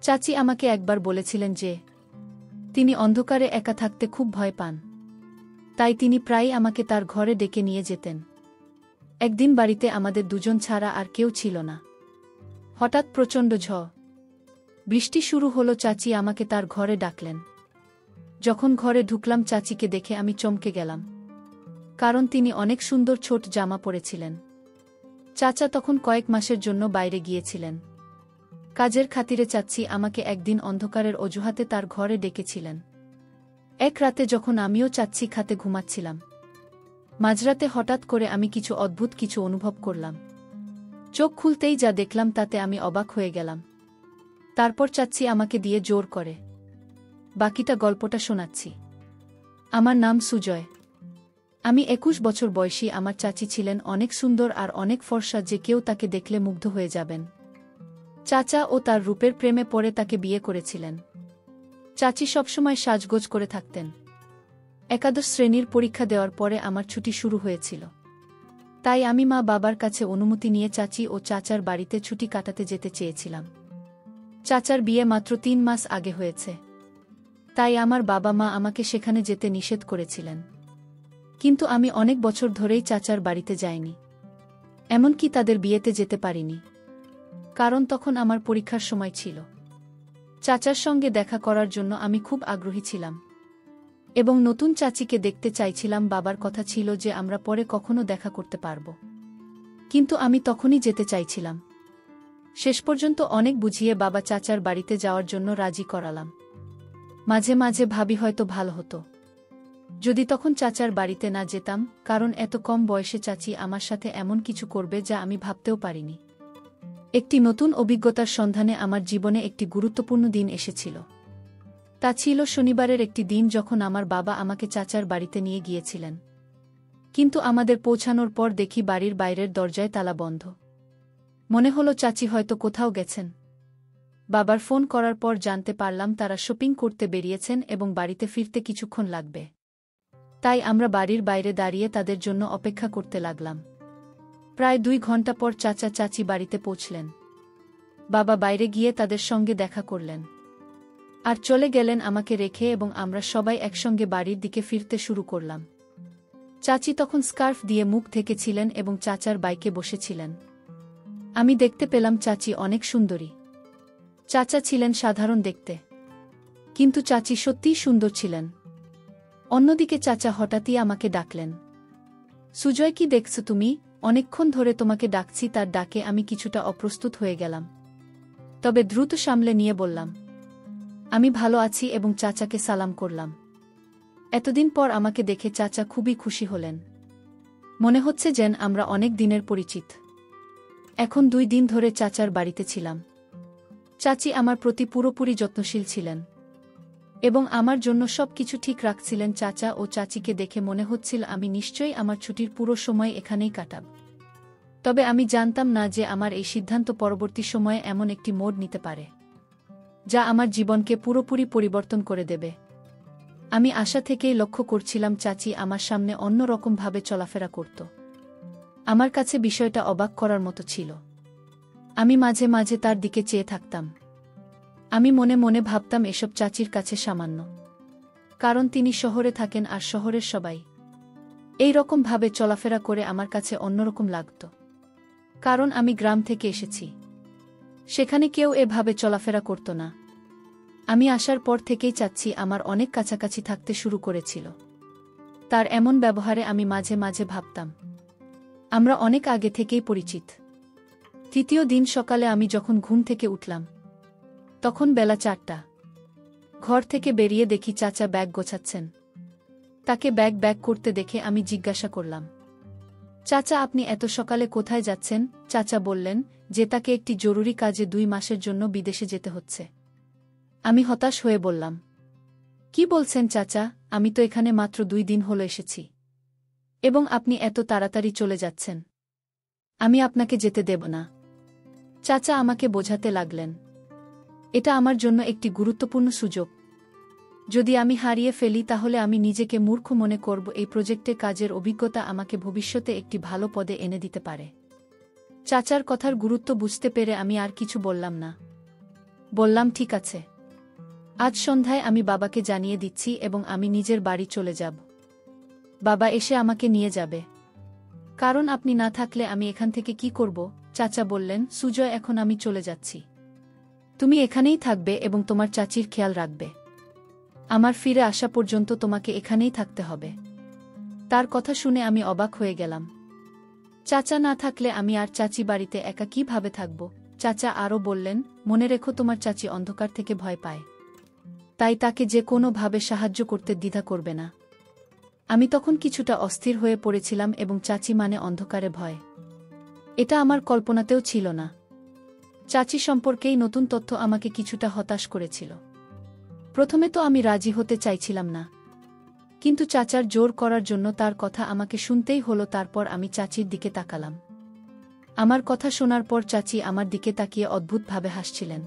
চাচি আমাকে একবার বলেছিলেন যে তিনি অন্ধকারে একা থাকতে খুব ভয় পান, তাই তিনি প্রায়ই আমাকে তার ঘরে ডেকে নিয়ে যেতেন। একদিন বাড়িতে আমাদের দুজন ছাড়া আর কেউ ছিল না। হঠাৎ প্রচণ্ড ঝড় বৃষ্টি শুরু হলো। চাচি আমাকে তার ঘরে ডাকলেন। যখন ঘরে ঢুকলাম চাচিকে দেখে আমি চমকে গেলাম, কারণ তিনি অনেক সুন্দর ছোট জামা পরেছিলেন। চাচা তখন কয়েক মাসের জন্য বাইরে গিয়েছিলেন। কাজের খাতিরে চাচি আমাকে একদিন অন্ধকারের অজুহাতে তার ঘরে ডেকেছিলেন। এক রাতে যখন আমিও চাচি খাতে ঘুমাচ্ছিলাম, মাঝরাতে হঠাৎ করে আমি কিছু অদ্ভুত কিছু অনুভব করলাম। চোখ খুলতেই যা দেখলাম তাতে আমি অবাক হয়ে গেলাম। তারপর চাচি আমাকে দিয়ে জোর করে বাকিটা গল্পটা শোনাচ্ছি। আমার নাম সুজয়। আমি 21 বছর বয়সী। আমার চাচি ছিলেন অনেক সুন্দর আর অনেক ফর্সা, যে কেউ তাকে দেখলে মুগ্ধ হয়ে যাবেন। চাচা ও তার রূপের প্রেমে পড়ে তাকে বিয়ে করেছিলেন। চাচি সবসময় সাজগোজ করে থাকতেন। একাদশ শ্রেণীর পরীক্ষা দেওয়ার পরে আমার ছুটি শুরু হয়েছিল, তাই আমি মা বাবার কাছে অনুমতি নিয়ে চাচি ও চাচার বাড়িতে ছুটি কাটাতে যেতে চেয়েছিলাম। চাচার বিয়ে মাত্র 3 মাস আগে হয়েছে, তাই আমার বাবা মা আমাকে সেখানে যেতে নিষেধ করেছিলেন। কিন্তু আমি অনেক বছর ধরেই চাচার বাড়িতে যাইনি, এমনকি তাদের বিয়েতে যেতে পারিনি, কারণ তখন আমার পরীক্ষার সময় ছিল। চাচার সঙ্গে দেখা করার জন্য আমি খুব আগ্রহী ছিলাম এবং নতুন চাচিকে দেখতে চাইছিলাম। বাবার কথা ছিল যে আমরা পরে কখনো দেখা করতে পারব, কিন্তু আমি তখনই যেতে চাইছিলাম। শেষ পর্যন্ত অনেক বুঝিয়ে বাবা চাচার বাড়িতে যাওয়ার জন্য রাজি করালাম। মাঝে মাঝে ভাবি হয়তো ভালো হতো যদি তখন চাচার বাড়িতে না যেতাম, কারণ এত কম বয়সে চাচি আমার সাথে এমন কিছু করবে যা আমি ভাবতেও পারিনি। একটি নতুন অভিজ্ঞতার সন্ধানে আমার জীবনে একটি গুরুত্বপূর্ণ দিন এসেছিল। তা ছিল শনিবারের একটি দিন, যখন আমার বাবা আমাকে চাচার বাড়িতে নিয়ে গিয়েছিলেন। কিন্তু আমাদের পৌঁছানোর পর দেখি বাড়ির বাইরের দরজায় তালা বন্ধ। মনে হলো চাচি হয়তো কোথাও গেছেন। বাবার ফোন করার পর জানতে পারলাম তারা শপিং করতে বেরিয়েছেন এবং বাড়িতে ফিরতে কিছুক্ষণ লাগবে। তাই আমরা বাড়ির বাইরে দাঁড়িয়ে তাদের জন্য অপেক্ষা করতে লাগলাম। প্রায় 2 ঘন্টা পর চাচা চাচি বাড়িতে পৌঁছলেন। বাবা বাইরে গিয়ে তাদের সঙ্গে দেখা করলেন আর চলে গেলেন আমাকে রেখে, এবং আমরা সবাই একসঙ্গে বাড়ির দিকে ফিরতে শুরু করলাম। চাচি তখন স্কার্ফ দিয়ে মুখ ঢেকেছিলেন এবং চাচার বাইকে বসেছিলেন। আমি দেখতে পেলাম চাচি অনেক সুন্দরী। চাচা ছিলেন সাধারণ দেখতে, কিন্তু চাচি সত্যিই সুন্দর ছিলেন। অন্যদিকে চাচা হঠাৎই আমাকে ডাকলেন, সুজয়, কি দেখছো তুমি? অনেকক্ষণ ধরে তোমাকে ডাকছি। তার ডাকে আমি কিছুটা অপ্রস্তুত হয়ে গেলাম, তবে দ্রুত সামলে নিয়ে বললাম, আমি ভালো আছি, এবং চাচাকে সালাম করলাম। এতদিন পর আমাকে দেখে চাচা খুবই খুশি হলেন। মনে হচ্ছে যেন আমরা অনেক দিনের পরিচিত। এখন 2 দিন ধরে চাচার বাড়িতে ছিলাম। চাচি আমার প্রতি পুরোপুরি যত্নশীল ছিলেন এবং আমার জন্য সবকিছু ঠিক রাখছিলেন। চাচা ও চাচিকে দেখে মনে হচ্ছিল আমি নিশ্চয়ই আমার ছুটির পুরো সময় এখানেই কাটাব। তবে আমি জানতাম না যে আমার এই সিদ্ধান্ত পরবর্তী সময়ে এমন একটি মোড় নিতে পারে যা আমার জীবনকে পুরোপুরি পরিবর্তন করে দেবে। আমি আশা থেকেই লক্ষ্য করছিলাম চাচি আমার সামনে অন্য রকমভাবে চলাফেরা করত। আমার কাছে বিষয়টা অবাক করার মতো ছিল। আমি মাঝে মাঝে তার দিকে চেয়ে থাকতাম। আমি মনে মনে ভাবতাম এসব চাচির কাছে সামান্য, কারণ তিনি শহরে থাকেন আর শহরের সবাই এই রকম ভাবে চলাফেরা করে আমার কাছে অন্যরকম লাগত। কারণ আমি গ্রাম থেকে এসেছি, সেখানে কেউ এভাবে চলাফেরা করত না। আমি আসার পর থেকেই চাচ্ছি আমার অনেক কাছাকাছি থাকতে শুরু করেছিল। তার এমন ব্যবহারে আমি মাঝে মাঝে ভাবতাম আমরা অনেক আগে থেকেই পরিচিত। 3য় দিন সকালে আমি যখন ঘুম থেকে উঠলাম, তখন বেলা 4টা। ঘর থেকে বেরিয়ে দেখি চাচা ব্যাগ গোছাচ্ছেন। তাকে ব্যাগ করতে দেখে আমি জিজ্ঞাসা করলাম, চাচা, আপনি এত সকালে কোথায় যাচ্ছেন? চাচা বললেন যে তাকে একটি জরুরি কাজে 2 মাসের জন্য বিদেশে যেতে হচ্ছে। আমি হতাশ হয়ে বললাম, কি বলছেন চাচা? আমি তো এখানে মাত্র 2 দিন হলো এসেছি, এবং আপনি এত তাড়াতাড়ি চলে যাচ্ছেন। আমি আপনাকে যেতে দেব না। চাচা আমাকে বোঝাতে লাগলেন, এটা আমার জন্য একটি গুরুত্বপূর্ণ সুযোগ। যদি আমি হারিয়ে ফেলি তাহলে আমি নিজেকে মূর্খ মনে করব। এই প্রজেক্টে কাজের অভিজ্ঞতা আমাকে ভবিষ্যতে একটি ভালো পদে এনে দিতে পারে। চাচার কথার গুরুত্ব বুঝতে পেরে আমি আর কিছু বললাম না, বললাম ঠিক আছে। আজ সন্ধ্যায় আমি বাবাকে জানিয়ে দিচ্ছি এবং আমি নিজের বাড়ি চলে যাব। বাবা এসে আমাকে নিয়ে যাবে। কারণ আপনি না থাকলে আমি এখান থেকে কি করব? চাচা বললেন, সুজয় এখন আমি চলে যাচ্ছি। তুমি এখানেই থাকবে এবং তোমার চাচির খেয়াল রাখবে। আমার ফিরে আসা পর্যন্ত তোমাকে এখানেই থাকতে হবে। তার কথা শুনে আমি অবাক হয়ে গেলাম। চাচা না থাকলে আমি আর চাচি বাড়িতে একা কিভাবে থাকব? চাচা আরও বললেন, মনে রেখো তোমার চাচি অন্ধকার থেকে ভয় পায়। তাই তাকে যে কোনো ভাবে সাহায্য করতে দ্বিধা করবে না। আমি তখন কিছুটা অস্থির হয়ে পড়েছিলাম এবং চাচি মানে অন্ধকারে ভয়। এটা আমার কল্পনাতেও ছিল না। চাচি সম্পর্কেই নতুন তথ্য আমাকে কিছুটা হতাশ করেছিল। প্রথমে তো আমি রাজি হতে চাইছিলাম না, কিন্তু চাচার জোর করার জন্য তার কথা আমাকে শুনতেই হলো। তারপর আমি চাচির দিকে তাকালাম। আমার কথা শোনার পর চাচি আমার দিকে তাকিয়ে অদ্ভুতভাবে হাসছিলেন।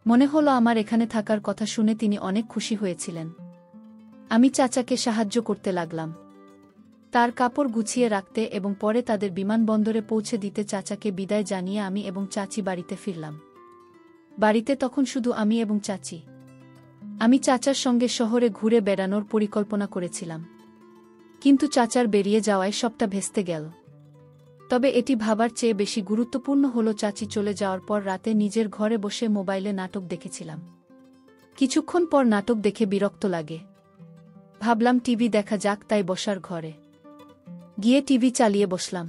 মনে হলো আমার এখানে থাকার কথা শুনে তিনি অনেক খুশি হয়েছিলেন। আমি চাচাকে সাহায্য করতে লাগলাম, তার কাপড় গুছিয়ে রাখতে এবং পরে তাদের বিমানবন্দরে পৌঁছে দিতে। চাচাকে বিদায় জানিয়ে আমি এবং চাচি বাড়িতে ফিরলাম। বাড়িতে তখন শুধু আমি এবং চাচি। আমি চাচার সঙ্গে শহরে ঘুরে বেড়ানোর পরিকল্পনা করেছিলাম, কিন্তু চাচার বেরিয়ে যাওয়ায় সবটা ভেস্তে গেল। তবে এটি ভাবার চেয়ে বেশি গুরুত্বপূর্ণ হলো, চাচি চলে যাওয়ার পর রাতে নিজের ঘরে বসে মোবাইলে নাটক দেখেছিলাম। কিছুক্ষণ পর নাটক দেখে বিরক্ত লাগে। ভাবলাম টিভি দেখা যাক, তাই বসার ঘরে গিয়ে টিভি চালিয়ে বসলাম।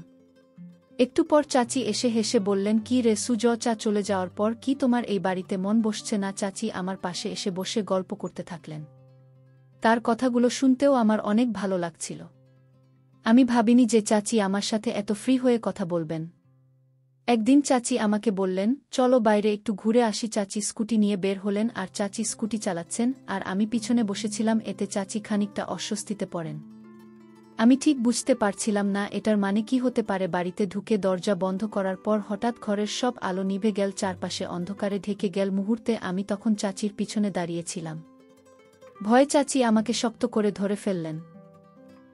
একটু পর চাচি এসে হেসে বললেন, কি রে সুজয়, চা চলে যাওয়ার পর কি তোমার এই বাড়িতে মন বসছে না? চাচি আমার পাশে এসে বসে গল্প করতে থাকলেন। তার কথাগুলো শুনতেও আমার অনেক ভালো লাগছিল। আমি ভাবিনি যে চাচি আমার সাথে এত ফ্রি হয়ে কথা বলবেন। একদিন চাচি আমাকে বললেন, চলো বাইরে একটু ঘুরে আসি। চাচি স্কুটি নিয়ে বের হলেন আর চাচি স্কুটি চালাচ্ছেন আর আমি পিছনে বসেছিলাম। এতে চাচি খানিকটা অস্বস্তিতে পড়েন। আমি ঠিক বুঝতে পারছিলাম না এটার মানে কি হতে পারে। বাড়িতে ঢুকে দরজা বন্ধ করার পর হঠাৎ ঘরের সব আলো নিভে গেল, চারপাশে অন্ধকারে ঢেকে গেল। মুহূর্তে আমি তখন চাচির পিছনে দাঁড়িয়েছিলাম। ভয়ে চাচি আমাকে শক্ত করে ধরে ফেললেন।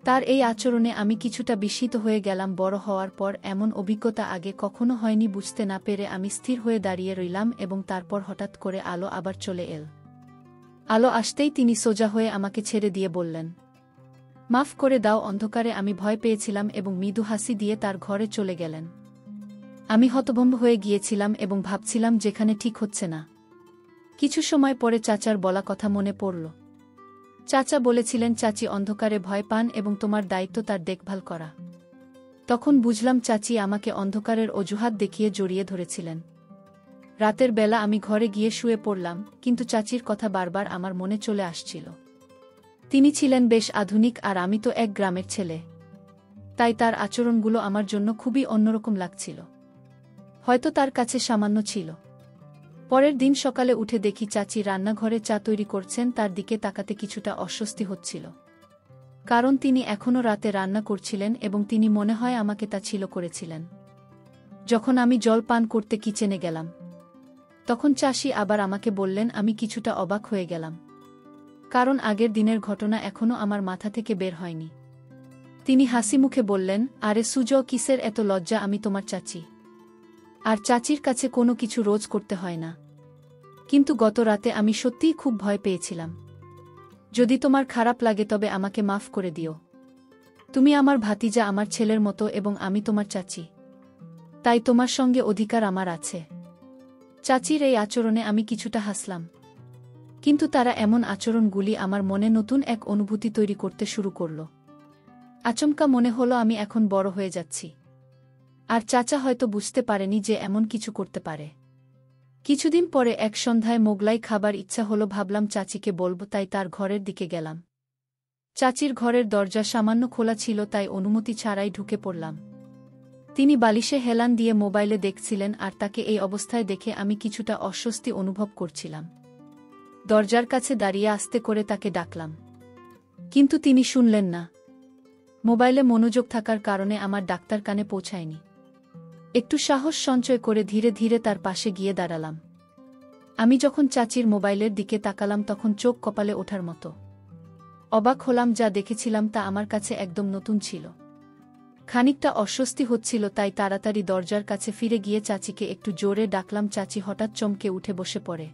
তার এই আচরণে আমি কিছুটা বিস্মিত হয়ে গেলাম। বড় হওয়ার পর এমন অভিজ্ঞতা আগে কখনো হয়নি। বুঝতে না পেরে আমি স্থির হয়ে দাঁড়িয়ে রইলাম এবং তারপর হঠাৎ করে আলো আবার চলে এল। আলো আসতেই তিনি সোজা হয়ে আমাকে ছেড়ে দিয়ে বললেন, মাফ করে দাও। অন্ধকারে আমি ভয় পেয়েছিলাম এবং মৃদু হাসি দিয়ে তার ঘরে চলে গেলেন। আমি হতভম্ব হয়ে গিয়েছিলাম এবং ভাবছিলাম যেখানে ঠিক হচ্ছে না। কিছু সময় পরে চাচার বলা কথা মনে পড়ল। চাচা বলেছিলেন চাচি অন্ধকারে ভয় পান এবং তোমার দায়িত্ব তার দেখভাল করা। তখন বুঝলাম চাচি আমাকে অন্ধকারের অজুহাত দেখিয়ে জড়িয়ে ধরেছিলেন। রাতের বেলা আমি ঘরে গিয়ে শুয়ে পড়লাম, কিন্তু চাচির কথা বারবার আমার মনে চলে আসছিল। তিনি ছিলেন বেশ আধুনিক আর আমি তো এক গ্রামের ছেলে। তাই তার আচরণগুলো আমার জন্য খুবই অন্যরকম লাগছিল। হয়তো তার কাছে সামান্য ছিল। পরের দিন সকালে উঠে দেখি চাচি রান্নাঘরে চা তৈরি করছেন। তার দিকে তাকাতে কিছুটা অস্বস্তি হচ্ছিল, কারণ তিনি এখনও রাতে রান্না করছিলেন এবং তিনি মনে হয় আমাকে তা ছিল করেছিলেন। যখন আমি জল পান করতে কিচেনে গেলাম, তখন চাচি আবার আমাকে বললেন। আমি কিছুটা অবাক হয়ে গেলাম, কারণ আগের দিনের ঘটনা এখনও আমার মাথা থেকে বের হয়নি। তিনি হাসি মুখে বললেন, আরে সুজয়, কিসের এত লজ্জা? আমি তোমার চাচি, আর চাচির কাছে কোনো কিছু রোজ করতে হয় না। কিন্তু গত রাতে আমি সত্যিই খুব ভয় পেয়েছিলাম। যদি তোমার খারাপ লাগে তবে আমাকে মাফ করে দিও। তুমি আমার ভাতিজা, আমার ছেলের মতো, এবং আমি তোমার চাচি, তাই তোমার সঙ্গে অধিকার আমার আছে। চাচির এই আচরণে আমি কিছুটা হাসলাম, কিন্তু তারা এমন আচরণগুলি আমার মনে নতুন এক অনুভূতি তৈরি করতে শুরু করল। আচমকা মনে হলো আমি এখন বড় হয়ে যাচ্ছি, আর চাচা হয়তো বুঝতে পারেনি যে এমন কিছু করতে পারে। কিছুদিন পরে এক সন্ধ্যায় মোগলাই খাবার ইচ্ছা হলো। ভাবলাম চাচিকে বলবো, তাই তার ঘরের দিকে গেলাম। চাচির ঘরের দরজা সামান্য খোলা ছিল, তাই অনুমতি ছাড়াই ঢুকে পড়লাম। তিনি বালিশে হেলান দিয়ে মোবাইলে দেখছিলেন, আর তাকে এই অবস্থায় দেখে আমি কিছুটা অস্বস্তি অনুভব করছিলাম। দরজার কাছে দাঁড়িয়ে আস্তে করে তাকে ডাকলাম, কিন্তু তিনি শুনলেন না। মোবাইলে মনোযোগ থাকার কারণে আমার ডাক্তার কানে পৌঁছায়নি। একটু সাহস সঞ্চয় করে ধীরে ধীরে তার পাশে গিয়ে দাঁড়ালাম। আমি যখন চাচির মোবাইলের দিকে তাকালাম তখন চোখ কপালে ওঠার মতো। অবাক হলাম, যা দেখেছিলাম তা আমার কাছে একদম নতুন ছিল। খানিকটা অস্বস্তি হচ্ছিল, তাই তাড়াতাড়ি দরজার কাছে ফিরে গিয়ে চাচিকে একটু জোরে ডাকলাম। চাচি হঠাৎ চমকে উঠে বসে পড়ে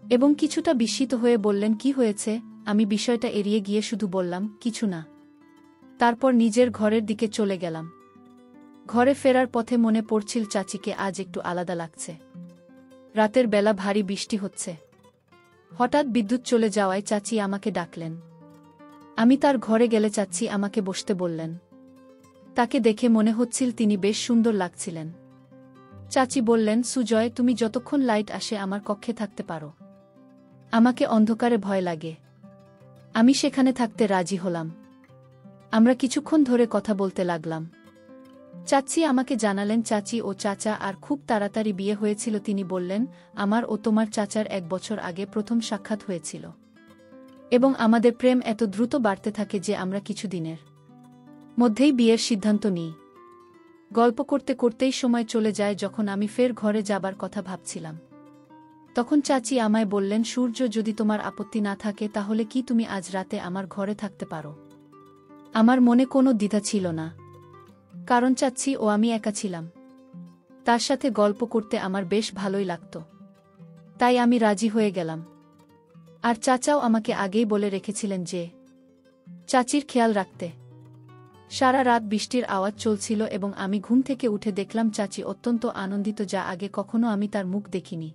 এবং কিছুটা বিস্মিত হয়ে বললেন, কি হয়েছে? আমি বিষয়টা এড়িয়ে গিয়ে শুধু বললাম, কিছু না। তারপর নিজের ঘরের দিকে চলে গেলাম। ঘরে ফেরার পথে মনে পড়ছিল চাচিকে আজ একটু আলাদা লাগছে। রাতের বেলা ভারী বৃষ্টি হচ্ছে। হঠাৎ বিদ্যুৎ চলে যাওয়ায় চাচি আমাকে ডাকলেন। আমি তার ঘরে গেলে চাচি আমাকে বসতে বললেন। তাকে দেখে মনে হচ্ছিল তিনি বেশ সুন্দর লাগছিলেন। চাচি বললেন, সুজয়, তুমি যতক্ষণ লাইট আসে আমার কক্ষে থাকতে পারো। আমাকে অন্ধকারে ভয় লাগে। আমি সেখানে থাকতে রাজি হলাম। আমরা কিছুক্ষণ ধরে কথা বলতে লাগলাম। চাচি আমাকে জানালেন চাচি ও চাচা আর খুব তাড়াতাড়ি বিয়ে হয়েছিল। তিনি বললেন, আমার ও তোমার চাচার 1 বছর আগে প্রথম সাক্ষাৎ হয়েছিল এবং আমাদের প্রেম এত দ্রুত বাড়তে থাকে যে আমরা কিছুদিনের মধ্যেই বিয়ের সিদ্ধান্ত নিই। গল্প করতে করতেই সময় চলে যায়। যখন আমি ফের ঘরে যাবার কথা ভাবছিলাম, তখন চাচি আমায় বললেন, সূর্য, যদি তোমার আপত্তি না থাকে তাহলে কি তুমি আজ রাতে আমার ঘরে থাকতে পারো? আমার মনে কোনো দ্বিধা ছিল না, কারণ চাচি ও আমি একা ছিলাম। তার সাথে গল্প করতে আমার বেশ ভালোই লাগত। তাই আমি রাজি হয়ে গেলাম। আর চাচাও আমাকে আগেই বলে রেখেছিলেন যে চাচির খেয়াল রাখতে। সারা রাত বৃষ্টির আওয়াজ চলছিল এবং আমি ঘুম থেকে উঠে দেখলাম চাচি অত্যন্ত আনন্দিত, যা আগে কখনো আমি তার মুখ দেখিনি।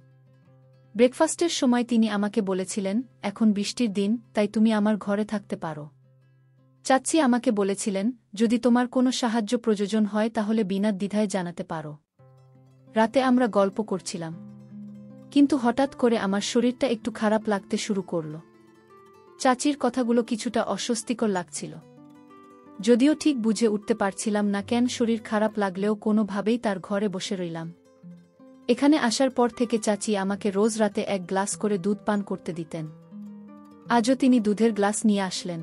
ব্রেকফাস্টের সময় তিনি আমাকে বলেছিলেন, এখন বৃষ্টির দিন, তাই তুমি আমার ঘরে থাকতে পারো। চাচি আমাকে বলেছিলেন, যদি তোমার কোনো সাহায্য প্রয়োজন হয় তাহলে বিনা দ্বিধায় জানাতে পারো। রাতে আমরা গল্প করছিলাম, কিন্তু হঠাৎ করে আমার শরীরটা একটু খারাপ লাগতে শুরু করল। চাচির কথাগুলো কিছুটা অস্বস্তিকর লাগছিল, যদিও ঠিক বুঝে উঠতে পারছিলাম না কেন শরীর খারাপ লাগলেও কোনোভাবেই তার ঘরে বসে রইলাম। এখানে আসার পর থেকে চাচি আমাকে রোজ রাতে 1 গ্লাস করে দুধ পান করতে দিতেন। আজও তিনি দুধের গ্লাস নিয়ে আসলেন।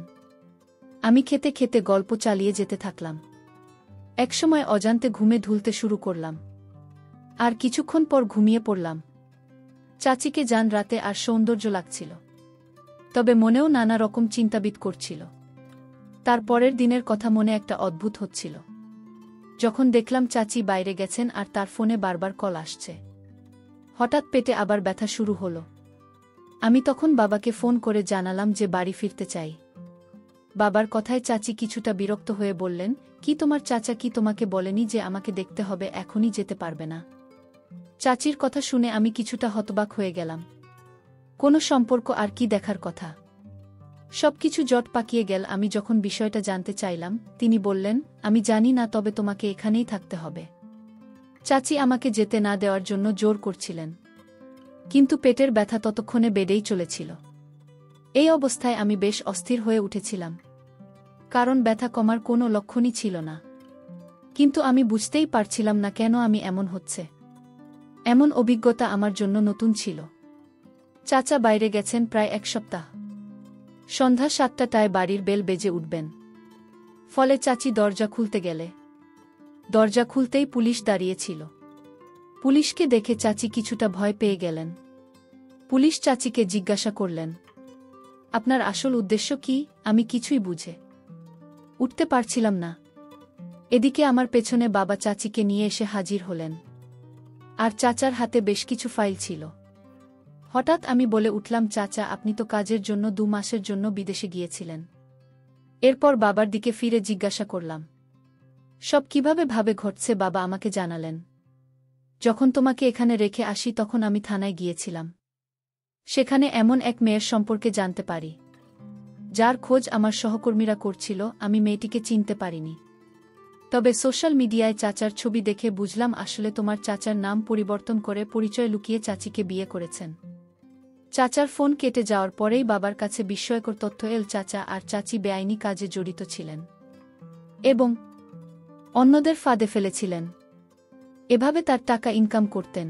আমি খেতে খেতে গল্প চালিয়ে যেতে থাকলাম। একসময় অজান্তে ঘুমে ঢুলতে শুরু করলাম, আর কিছুক্ষণ পর ঘুমিয়ে পড়লাম। চাচিকে জান রাতে আর সৌন্দর্য লাগছিল, তবে মনেও নানা রকম চিন্তাবিদ করছিল। তার পরের দিনের কথা মনে একটা অদ্ভুত হচ্ছিল, যখন দেখলাম চাচি বাইরে গেছেন আর তার ফোনে বারবার কল আসছে। হঠাৎ পেটে আবার ব্যথা শুরু হলো। আমি তখন বাবাকে ফোন করে জানালাম যে বাড়ি ফিরতে চাই। বাবার কথায় চাচি কিছুটা বিরক্ত হয়ে বললেন, কি তোমার চাচা কি তোমাকে বলেনি যে আমাকে দেখতে হবে, এখনই যেতে পারবে না? চাচির কথা শুনে আমি কিছুটা হতবাক হয়ে গেলাম। কোনো সম্পর্ক আর কি দেখার কথা? সবকিছু জট পাকিয়ে গেল। আমি যখন বিষয়টা জানতে চাইলাম, তিনি বললেন, আমি জানি না, তবে তোমাকে এখানেই থাকতে হবে। চাচি আমাকে যেতে না দেওয়ার জন্য জোর করছিলেন, কিন্তু পেটের ব্যথা ততক্ষণে বেড়েই চলেছিল। এই অবস্থায় আমি বেশ অস্থির হয়ে উঠেছিলাম, কারণ ব্যথা কমার কোনো লক্ষণই ছিল না। কিন্তু আমি বুঝতেই পারছিলাম না কেন আমি এমন হচ্ছে। এমন অভিজ্ঞতা আমার জন্য নতুন ছিল। চাচা বাইরে গেছেন প্রায় 1 সপ্তাহ। সন্ধ্যা 7টায় বাড়ির বেল বেজে উঠবেন। ফলে চাচি দরজা খুলতে গেলে দরজা খুলতেই পুলিশ দাঁড়িয়েছিল। পুলিশকে দেখে চাচি কিছুটা ভয় পেয়ে গেলেন। পুলিশ চাচিকে জিজ্ঞাসা করলেন, আপনার আসল উদ্দেশ্য কি? আমি কিছুই বুঝে উঠতে পারছিলাম না। এদিকে আমার পেছনে বাবা চাচিকে নিয়ে এসে হাজির হলেন, আর চাচার হাতে বেশ কিছু ফাইল ছিল। হঠাৎ আমি বলে উঠলাম, চাচা, আপনি তো কাজের জন্য 2 মাসের জন্য বিদেশে গিয়েছিলেন। এরপর বাবার দিকে ফিরে জিজ্ঞাসা করলাম, সব কিভাবে ভাবে ঘটছে? বাবা আমাকে জানালেন, যখন তোমাকে এখানে রেখে আসি তখন আমি থানায় গিয়েছিলাম। সেখানে এমন এক মেয়ের সম্পর্কে জানতে পারি, যার খোঁজ আমার সহকর্মীরা করছিল। আমি মেয়েটিকে চিনতে পারিনি, তবে সোশ্যাল মিডিয়ায় চাচার ছবি দেখে বুঝলাম আসলে তোমার চাচার নাম পরিবর্তন করে পরিচয় লুকিয়ে চাচিকে বিয়ে করেছেন। চাচার ফোন কেটে যাওয়ার পরেই বাবার কাছে বিস্ময়কর তথ্য এল, চাচা আর চাচি বেআইনি কাজে জড়িত ছিলেন এবং অন্যদের ফাঁদে ফেলেছিলেন। এভাবে তার টাকা ইনকাম করতেন।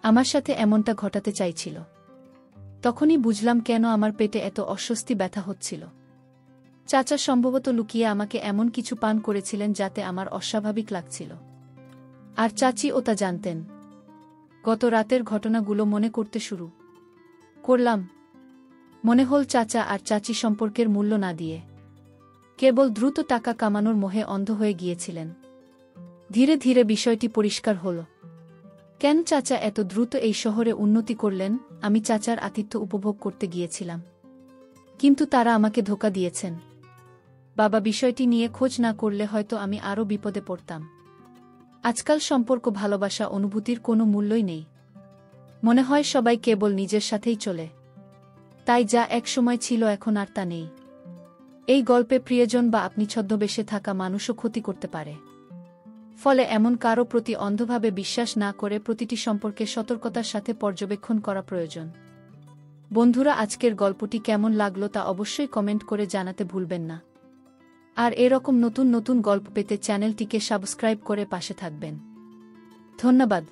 আমার সাথে এমনটা ঘটাতে চাইছিল। তখনই বুঝলাম কেন আমার পেটে এত অস্বস্তি ব্যথা হচ্ছিল। চাচা সম্ভবত লুকিয়ে আমাকে এমন কিছু পান করেছিলেন যাতে আমার অস্বাভাবিক লাগছিল, আর চাচি ও তা জানতেন। গত রাতের ঘটনাগুলো মনে করতে শুরু করলাম। মনে হল চাচা আর চাচি সম্পর্কের মূল্য না দিয়ে কেবল দ্রুত টাকা কামানোর মোহে অন্ধ হয়ে গিয়েছিলেন। ধীরে ধীরে বিষয়টি পরিষ্কার হল। কেন চাচা এত দ্রুত এই শহরে উন্নতি করলেন? আমি চাচার আতিথ্য উপভোগ করতে গিয়েছিলাম, কিন্তু তারা আমাকে ধোঁকা দিয়েছেন। বাবা বিষয়টি নিয়ে খোঁজ না করলে হয়তো আমি আরও বিপদে পড়তাম। আজকাল সম্পর্ক, ভালোবাসা, অনুভূতির কোনো মূল্যই নেই। মনে হয় সবাই কেবল নিজের সাথেই চলে। তাই যা এক সময় ছিল এখন আর তা নেই। এই গল্পে প্রিয়জন বা আপনি ছদ্মবেশে থাকা মানুষও ক্ষতি করতে পারে। ফলে এমন কারও প্রতি অন্ধভাবে বিশ্বাস না করে প্রতিটি সম্পর্কে সতর্কতার সাথে পর্যবেক্ষণ করা প্রয়োজন। বন্ধুরা, আজকের গল্পটি কেমন লাগলো তা অবশ্যই কমেন্ট করে জানাতে ভুলবেন না। আর এরকম নতুন নতুন গল্প পেতে চ্যানেলটিকে সাবস্ক্রাইব করে পাশে থাকবেন। ধন্যবাদ।